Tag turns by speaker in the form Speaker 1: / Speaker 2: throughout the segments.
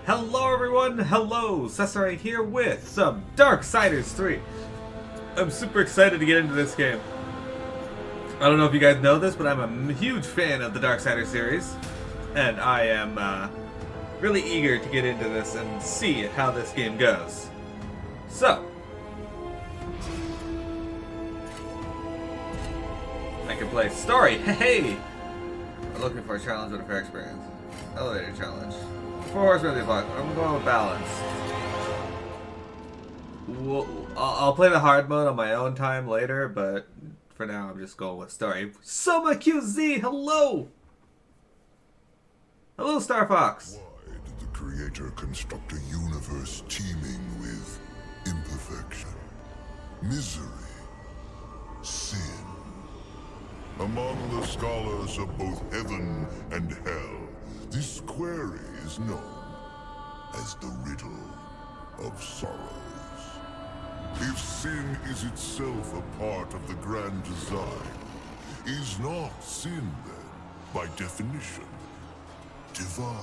Speaker 1: Hello everyone, hello! Cesare here with some Darksiders 3. I'm super excited to get into this game. I don't know if you guys know this, but I'm a huge fan of the Darksiders series. And I am really eager to get into this and see how this game goes. So, I can play story, hey! I'm looking for a challenge with a fair experience. Elevator challenge. 4 horsemen of the apocalypse. I'm going with balance. I'll play the hard mode on my own time later, but for now I'm just going with story. Soma QZ, hello! Hello, Star Fox.
Speaker 2: Why did the Creator construct a universe teeming with imperfection, misery, sin? Among the scholars of both heaven and hell, this query is known as the riddle of sorrows. If sin is itself a part of the grand design, is not sin then, by definition, divine?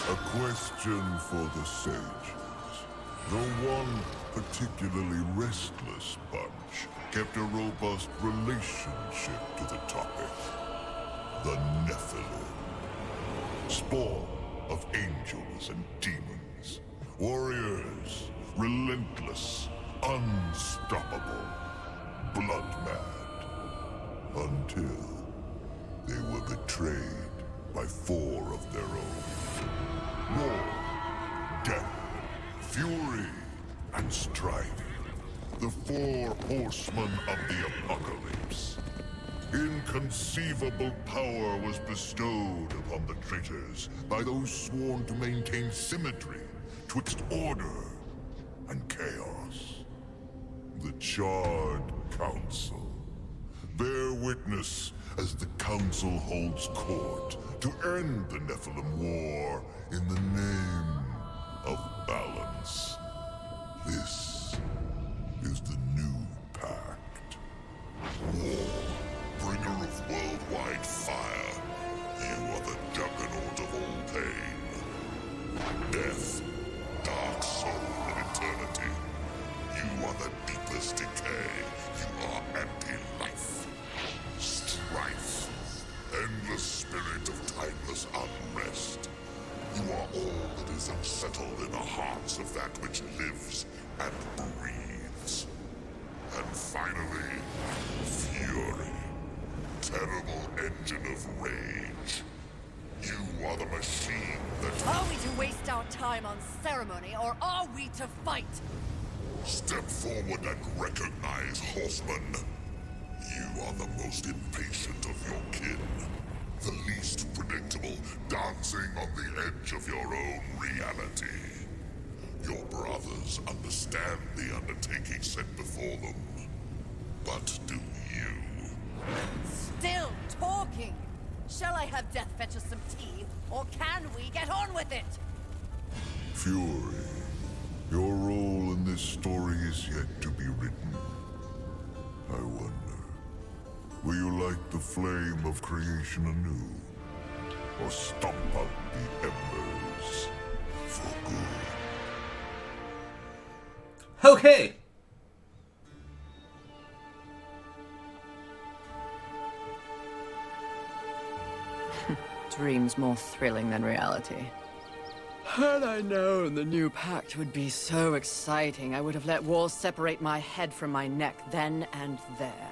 Speaker 2: A question for the sages. Though one particularly restless bunch kept a robust relationship to the topic. The Nephilim. Spawn of angels and demons. Warriors, relentless, unstoppable, blood-mad. Until they were betrayed by 4 of their own. War, death, fury, and strife. The 4 horsemen of the apocalypse. Inconceivable power was bestowed upon the traitors by those sworn to maintain symmetry twixt order and chaos. The Charred Council. Bear witness as the Council holds court to end the Nephilim War in the name of balance. This is the new pact. War. Bringer of worldwide fire, you are the juggernaut of all pain. Death, dark soul of eternity, you are the deepest decay, you are anti-life. Strife, endless spirit of timeless unrest. You are all that is unsettled in the hearts of that which lives and breathes. And finally, fury. Terrible engine of rage. You are the machine that...
Speaker 3: Are we to waste our time on ceremony, or are we to fight?
Speaker 2: Step forward and recognize, horseman. You are the most impatient of your kin. The least predictable, dancing on the edge of your own reality. Your brothers understand the undertaking set before them. But do you?
Speaker 3: Still talking! Shall I have Death fetch us some tea, or can we get on with it?
Speaker 2: Fury, your role in this story is yet to be written. I wonder, will you light the flame of creation anew? Or stomp out the embers for good?
Speaker 1: Okay!
Speaker 4: Dreams more thrilling than reality. Had I known the new pact would be so exciting, I would have let walls separate my head from my neck then and there.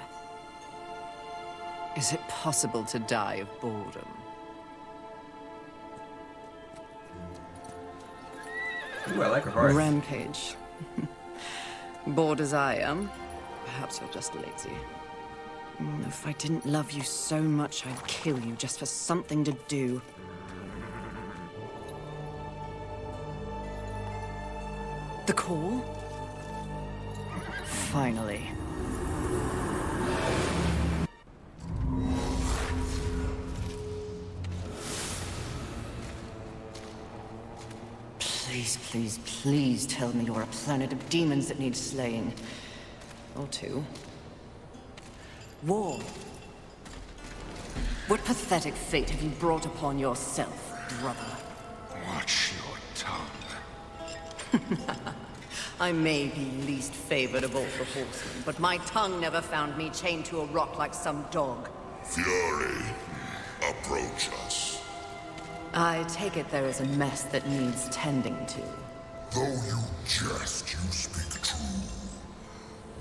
Speaker 4: Is it possible to die of boredom?
Speaker 1: Ooh, I like her horse.
Speaker 4: Rampage. Bored as I am, perhaps you're just lazy. If I didn't love you so much, I'd kill you just for something to do. The call? Finally. Please, please, please tell me you're a planet of demons that needs slaying. Or 2. War. What pathetic fate have you brought upon yourself, brother?
Speaker 2: Watch your
Speaker 4: I may be least favored of all the horsemen, but my tongue never found me chained to a rock like some dog.
Speaker 2: Fury, approach us.
Speaker 4: I take it there is a mess that needs tending to.
Speaker 2: Though you jest, you speak true.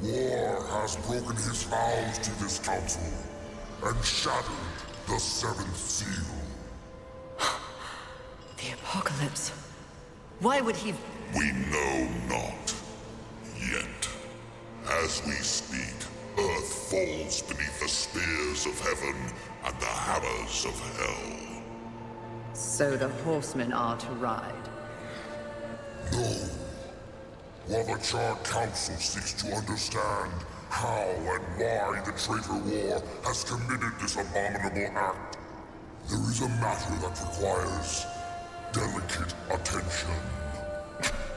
Speaker 2: War has broken his vows to this council, and shattered the seventh seal.
Speaker 4: The apocalypse. Why would he...
Speaker 2: We know not. Yet. As we speak, Earth falls beneath the spears of heaven and the hammers of hell.
Speaker 4: So the horsemen are to ride.
Speaker 2: No. While the Charred Council seeks to understand how and why the traitor war has committed this abominable act, there is a matter that requires delicate attention.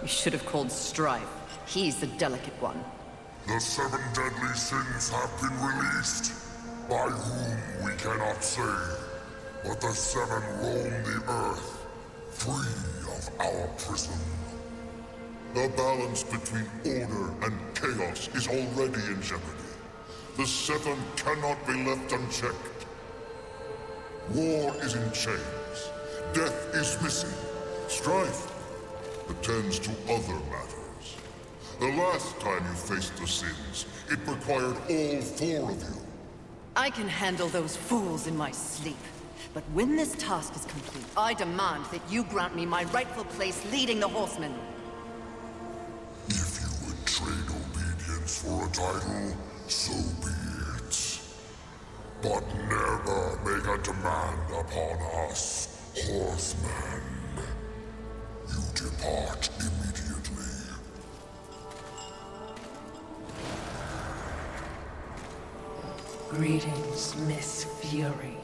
Speaker 4: You should have called Strife. He's the delicate one.
Speaker 2: The 7 deadly sins have been released, by whom we cannot say, but the 7 roam the earth, free of our prison. The balance between order and chaos is already in jeopardy. The 7 cannot be left unchecked. War is in chains. Death is missing. Strife attends to other matters. The last time you faced the sins, it required all 4 of you.
Speaker 4: I can handle those fools in my sleep. But when this task is complete, I demand that you grant me my rightful place leading the horsemen.
Speaker 2: If you would trade obedience for a title, so be it. But never make a demand upon us, horsemen. You depart immediately.
Speaker 5: Greetings, Miss Fury.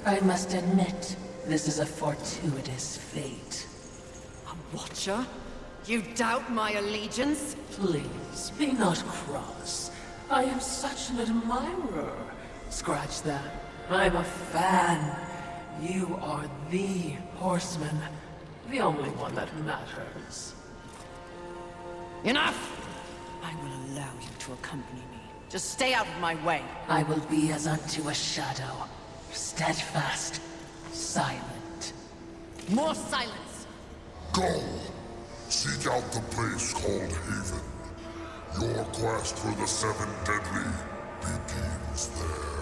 Speaker 5: I must admit, this is a fortuitous fate.
Speaker 4: A watcher? You doubt my allegiance?
Speaker 5: Please, be not cross. I am such an admirer. Scratch that. I'm a fan. You are the horseman. The only one that matters.
Speaker 4: Enough! I will allow you to accompany me. Just stay out of my way.
Speaker 5: I will be as unto a shadow. Steadfast. Silent.
Speaker 4: More silence!
Speaker 2: Go! Seek out the place called Haven. Your quest for the 7 deadly begins there.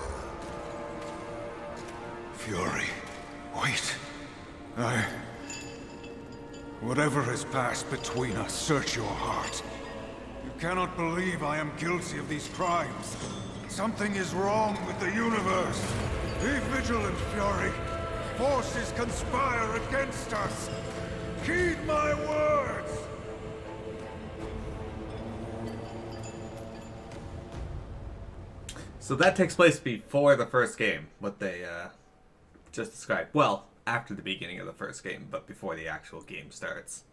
Speaker 6: Fury, wait. Whatever has passed between us, search your heart. You cannot believe I am guilty of these crimes. Something is wrong with the universe. Be vigilant, Fury. Forces conspire against us. Heed my words!
Speaker 1: So that takes place before the first game, what they just described. Well, after the beginning of the first game, but before the actual game starts.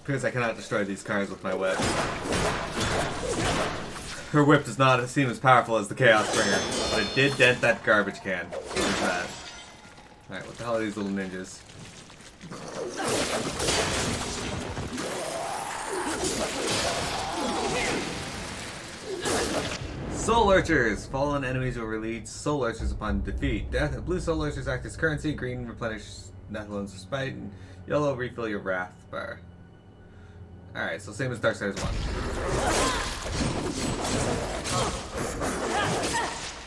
Speaker 1: Appears I cannot destroy these cars with my whip. Her whip does not seem as powerful as the Chaos Bringer, but it did dent that garbage can. There's that. Alright, what the hell are these little ninjas? Soul Archers! Fallen enemies will release Soul Archers upon defeat. Blue Soul Archers act as currency, green replenish Netherlands Respite, and yellow refill your Wrath bar. Alright, so same as Darksiders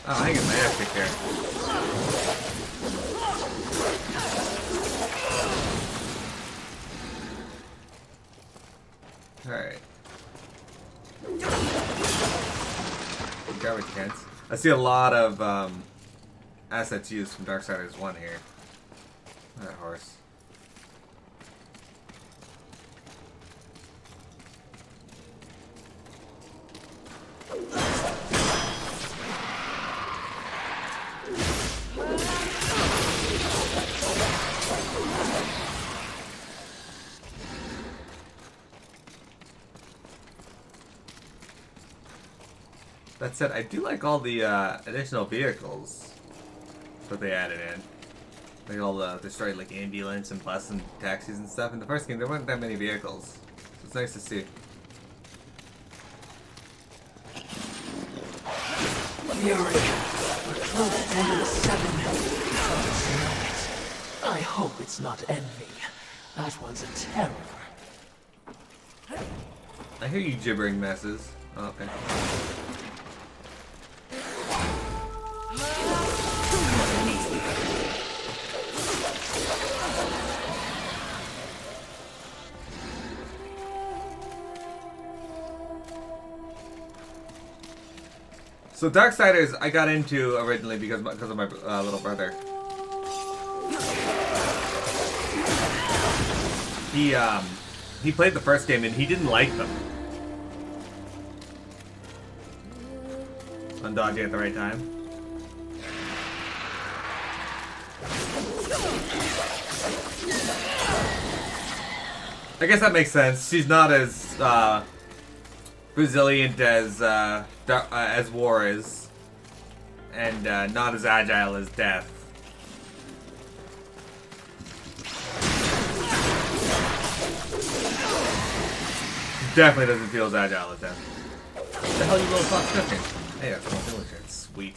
Speaker 1: 1. Oh, I get my ass kicked here. Alright. Garbage cans. I see a lot of assets used from Darksiders 1 here. That horse. That said, I do like all the additional vehicles that they added in. Like all the destroyed like ambulance and bus and taxis and stuff. In the first game, there weren't that many vehicles. So it's nice to see.
Speaker 5: Fury, we're close to end of 7. I hope it's not envy. That one's a terror.
Speaker 1: I hear you gibbering messes. Oh, okay. So Darksiders I got into originally because of my little brother. He played the first game and he didn't like them. Undodging at the right time. I guess that makes sense. She's not as resilient as War is, and not as agile as Death. Definitely doesn't feel as agile as Death. What the hell you little fox cooking? Hey, that's my villager. It's sweet.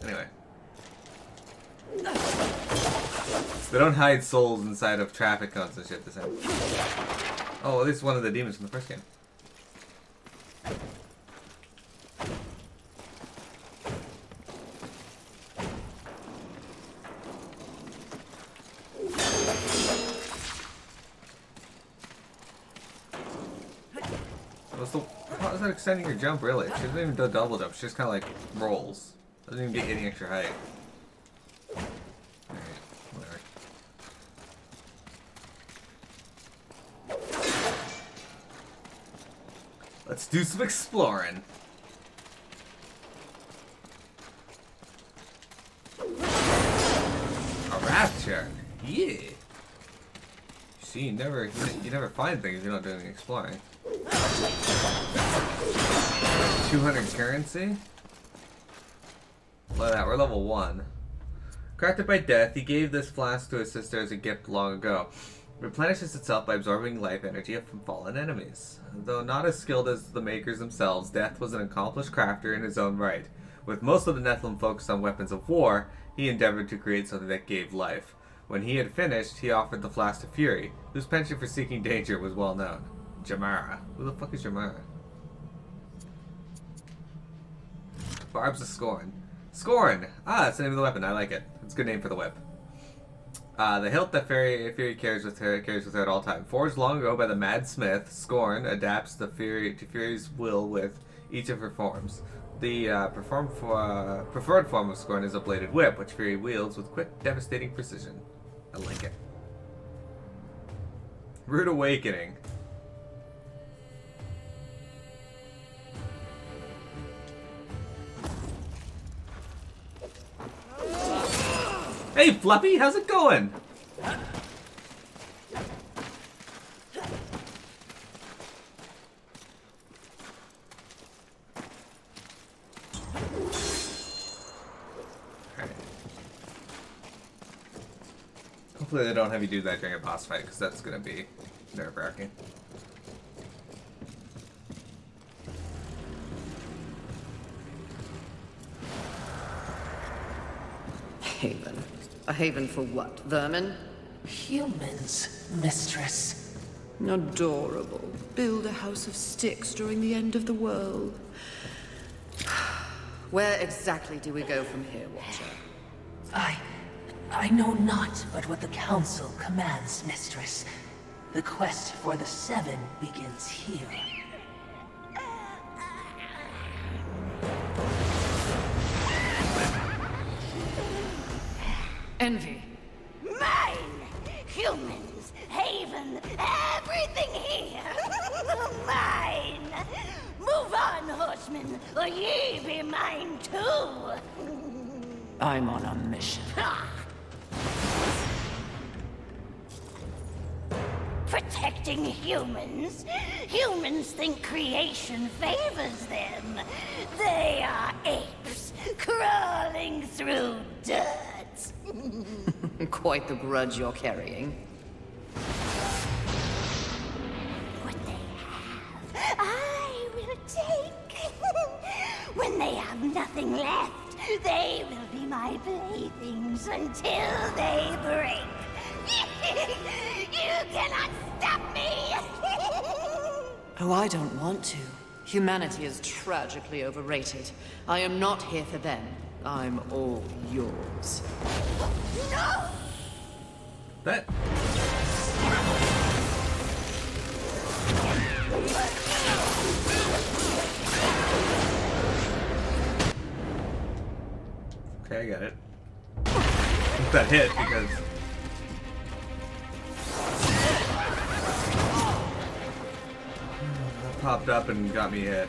Speaker 1: Anyway. They don't hide souls inside of traffic cones and shit this time. Oh, at least one of the demons from the first game. How is that extending your jump, really? She doesn't even do a double jump. She just kind of like rolls. Doesn't even get any extra height. Alright, whatever. Let's do some exploring. A raft shark. Yeah. See, you never find things if you're not doing any exploring. 200 currency? Look at that, we're level 1. Crafted by Death, he gave this flask to his sister as a gift long ago. It replenishes itself by absorbing life energy from fallen enemies. Though not as skilled as the makers themselves, Death was an accomplished crafter in his own right. With most of the Nephilim focused on weapons of war, he endeavored to create something that gave life. When he had finished, he offered the flask to Fury, whose penchant for seeking danger was well known. Jamara. Who the fuck is Jamara? Barbs of Scorn. Scorn! Ah, that's the name of the weapon. I like it. It's a good name for the whip. The hilt that Fury carries with her at all times. Forged long ago by the Mad Smith, Scorn adapts to Fury's will with each of her forms. The preferred form of Scorn is a bladed whip, which Fury wields with quick, devastating precision. I like it. Rude Awakening. Hey Fluffy, how's it going? Hopefully they don't have you do that during a boss fight, because that's going to be nerve-wracking.
Speaker 4: Haven. A haven for what? Vermin?
Speaker 5: Humans, mistress.
Speaker 4: Adorable. Build a house of sticks during the end of the world. Where exactly do we go from here, Watcher?
Speaker 5: I know not but what the Council commands, Mistress. The quest for the Seven begins here.
Speaker 4: Envy.
Speaker 3: Mine! Humans, Haven, everything here! Mine! Move on, horsemen, or ye be mine too!
Speaker 4: I'm on a mission.
Speaker 3: Protecting humans? Humans think creation favors them. They are apes, crawling through dirt.
Speaker 4: Quite the grudge you're carrying.
Speaker 3: What they have, I will take. When they have nothing left, they will be my playthings until they break. You cannot stop me!
Speaker 4: Oh, I don't want to. Humanity is tragically overrated. I am not here for them. I'm all yours.
Speaker 3: No!
Speaker 1: That. Okay, I got it. That hit because. That popped up and got me hit.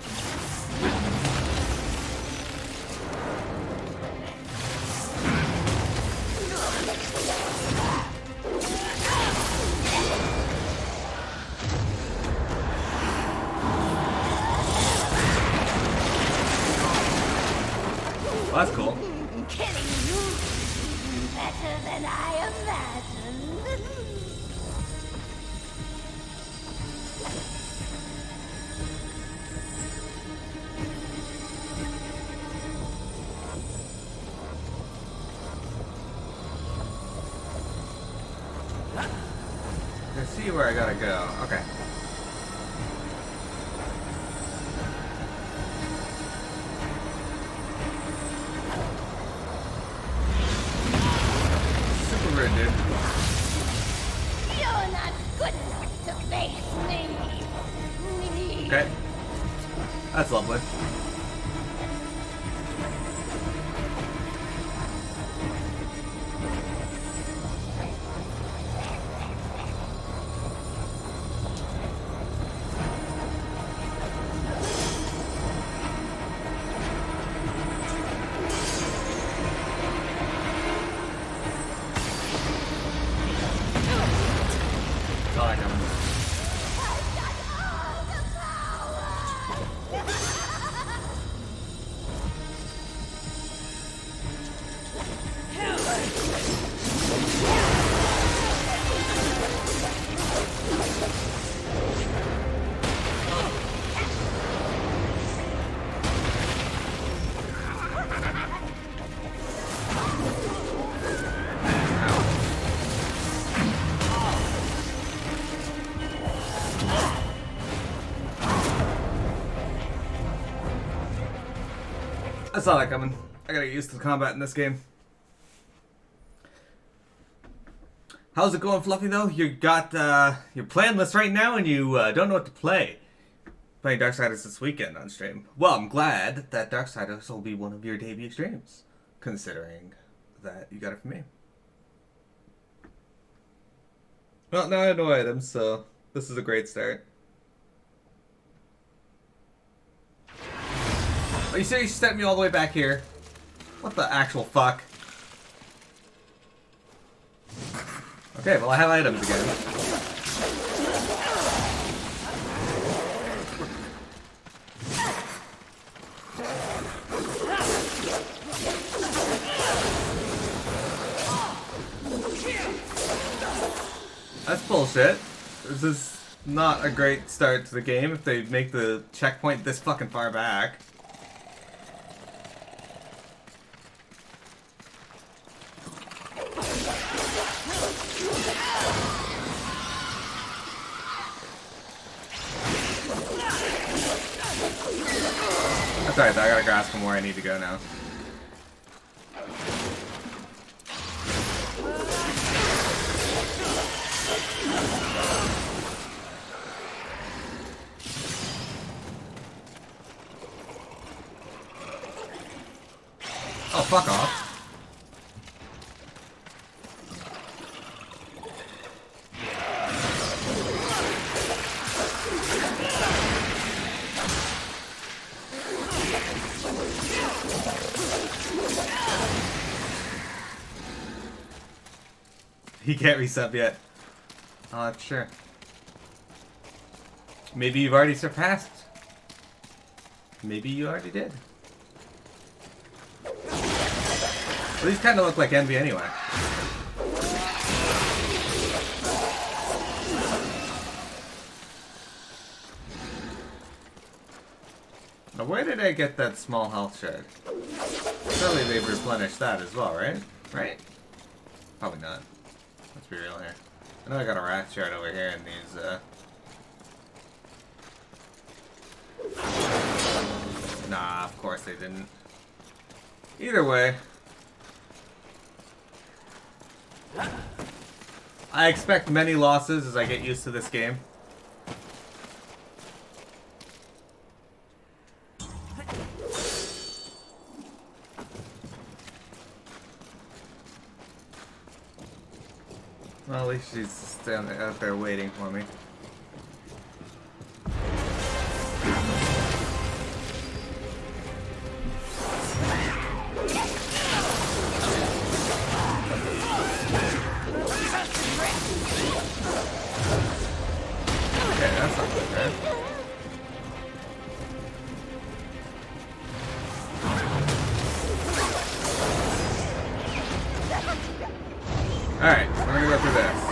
Speaker 1: Well, that's cool.
Speaker 3: Killing you is better than I imagined.
Speaker 1: I see where I gotta go. Okay. Super weird, dude.
Speaker 3: You're not good enough to face me.
Speaker 1: Okay. That's lovely. Saw that coming. I saw that coming. I gotta get used to the combat in this game. How's it going, Fluffy, though? You got your plan list right now and you don't know what to play. Playing Darksiders this weekend on stream. Well, I'm glad that Darksiders will be one of your debut streams, considering that you got it from me. Well, now I have no items, so this is a great start. Are you serious? You sent me all the way back here? What the actual fuck? Okay, well I have items again. That's bullshit. This is not a great start to the game if they make the checkpoint this fucking far back. Sorry, I gotta grasp him where I need to go now. Oh, fuck off. He can't resub yet. Oh, that's sure. Maybe you've already surpassed. Maybe you already did. Well, these kind of look like Envy anyway. Now, where did I get that small health shard? Surely they've replenished that as well, right? Right? Probably not. Let's be real here. I know I got a rat shard over here in these, Nah, of course they didn't. Either way. I expect many losses as I get used to this game. Well, at least she's standing out there waiting for me. Okay, that's not good, right? Alright, we're gonna go through this.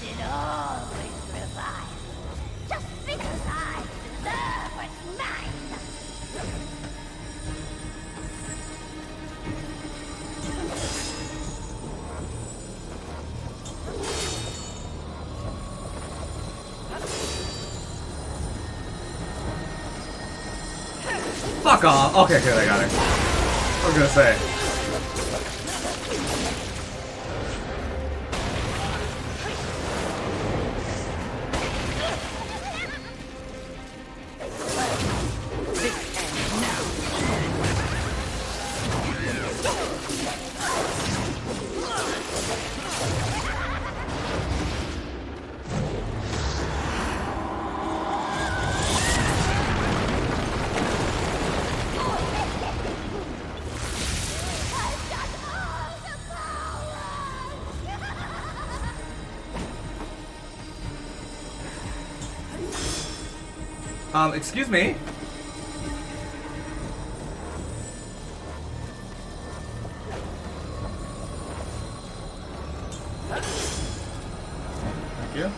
Speaker 3: It always revives. Just because I deserve what's mine.
Speaker 1: Fuck off! Okay, good, I got it. I was gonna say. Excuse me? Thank you.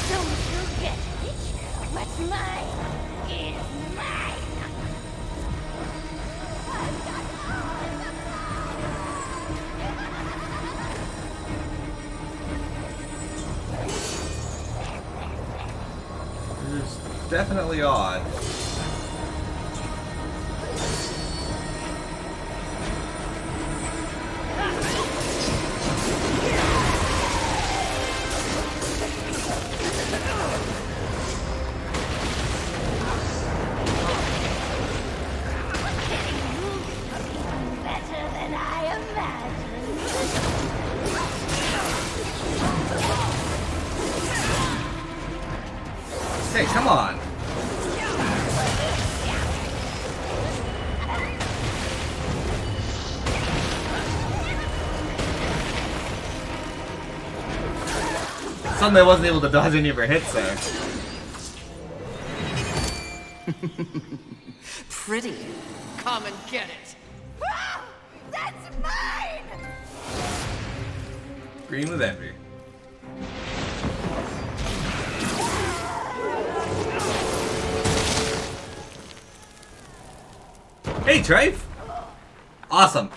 Speaker 3: Don't you get it? What's mine is mine. I've got all the
Speaker 1: It is definitely odd.
Speaker 3: better than I imagined.
Speaker 1: Hey, come on! Suddenly I wasn't able to dodge any of her hits there.
Speaker 4: Pretty. Come and get it.
Speaker 3: Ah, that's mine!
Speaker 1: Green with envy. Hey, Trafe! Awesome.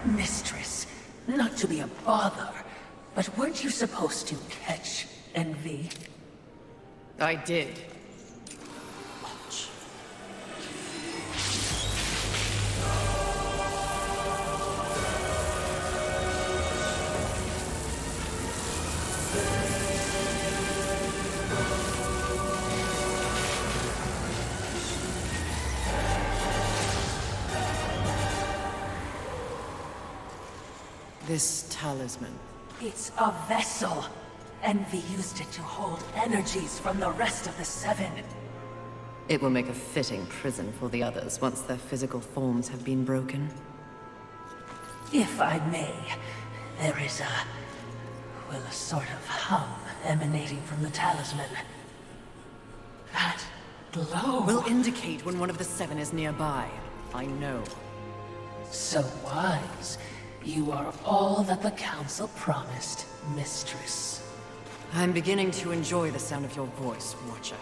Speaker 5: Mistress, not to be a bother, but weren't you supposed to catch Envy?
Speaker 4: I did. This talisman.
Speaker 5: It's a vessel. Envy used it to hold energies from the rest of the Seven.
Speaker 4: It will make a fitting prison for the others once their physical forms have been broken.
Speaker 5: If I may, there is a sort of hum emanating from the talisman. That glow.
Speaker 4: Will indicate when one of the Seven is nearby. I know.
Speaker 5: So wise. You are all that the Council promised, Mistress.
Speaker 4: I'm beginning to enjoy the sound of your voice, Watcher.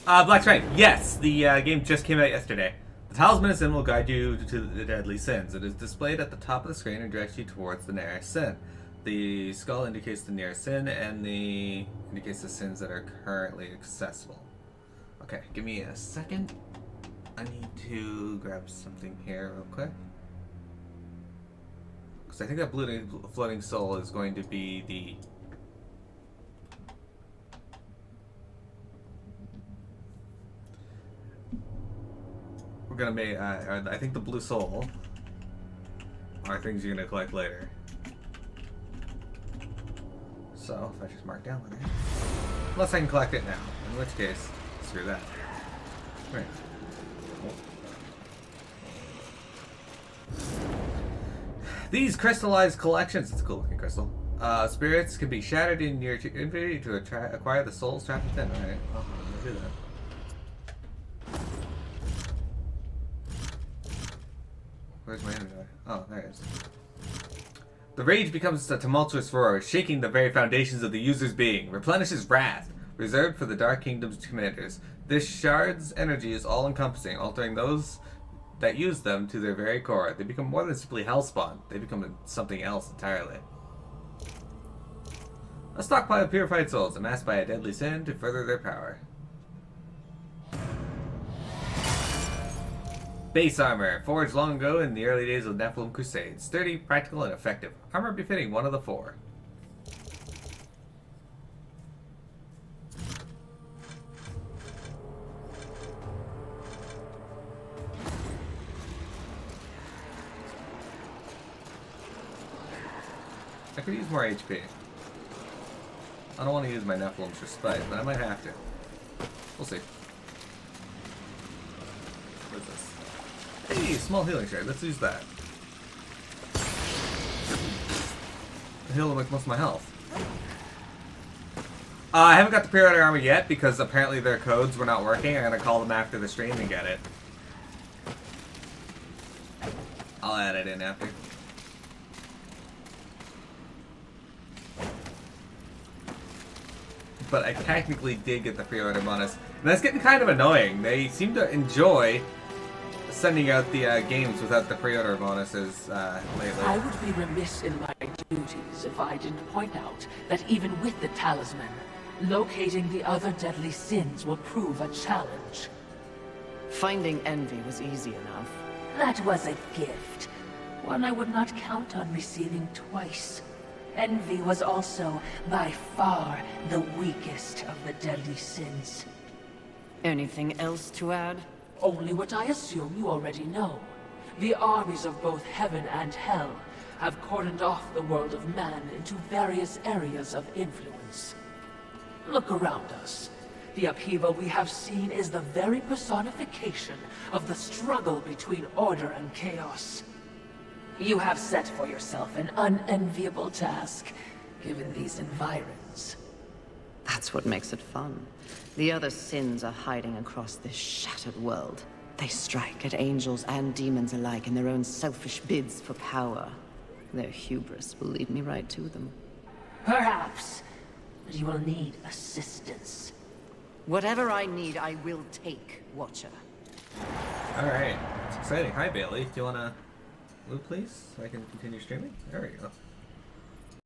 Speaker 1: Black Stripe, yes, the game just came out yesterday. The talisman symbol will guide you to the deadly sins. It is displayed at the top of the screen and directs you towards the nearest sin. The skull indicates the nearest sin, and indicates the sins that are currently accessible. Okay, give me a second. I need to grab something here real quick. Because I think that floating soul is going to be the... We're gonna make, I think the blue soul are things you're gonna collect later. So, if I just mark down with it. Unless I can collect it now, in which case, screw that. Right. These crystallized collections, it's a cool looking crystal. Spirits can be shattered in your inventory to acquire the souls trapped within. Alright, well, I'm gonna do that. Where's my inventory? Oh, there it is. The rage becomes a tumultuous roar, shaking the very foundations of the user's being. Replenishes wrath, reserved for the Dark Kingdom's commanders. This shard's energy is all-encompassing, altering those that use them to their very core. They become more than simply hellspawn. They become something else entirely. A stockpile of purified souls amassed by a deadly sin to further their power. Base armor, forged long ago in the early days of Nephilim Crusade. Sturdy, practical, and effective. Armor befitting one of the four. I could use more HP. I don't want to use my Nephilims for spite, but I might have to. We'll see. What is this? Hey, small healing shard. Let's use that. Heal like most of my health. I haven't got the pre-order armor yet because apparently their codes were not working. I'm gonna call them after the stream and get it. I'll add it in after. But I technically did get the pre-order bonus. And that's getting kind of annoying. They seem to enjoy sending out the games without the pre-order bonuses lately.
Speaker 5: I would be remiss in my duties if I didn't point out that even with the talisman, locating the other deadly sins will prove a challenge.
Speaker 4: Finding Envy was easy enough.
Speaker 5: That was a gift. One I would not count on receiving twice. Envy was also, by far, the weakest of the deadly sins.
Speaker 4: Anything else to add?
Speaker 5: Only what I assume you already know. The armies of both heaven and hell have cordoned off the world of man into various areas of influence. Look around us. The upheaval we have seen is the very personification of the struggle between order and chaos. You have set for yourself an unenviable task, given these environs.
Speaker 4: That's what makes it fun. The other sins are hiding across this shattered world. They strike at angels and demons alike in their own selfish bids for power. Their hubris will lead me right to them.
Speaker 5: Perhaps. But you will need assistance.
Speaker 4: Whatever I need, I will take, Watcher.
Speaker 1: Alright, it's exciting. Hi, Bailey. Do you want to loot, please? So I can continue streaming? There we go.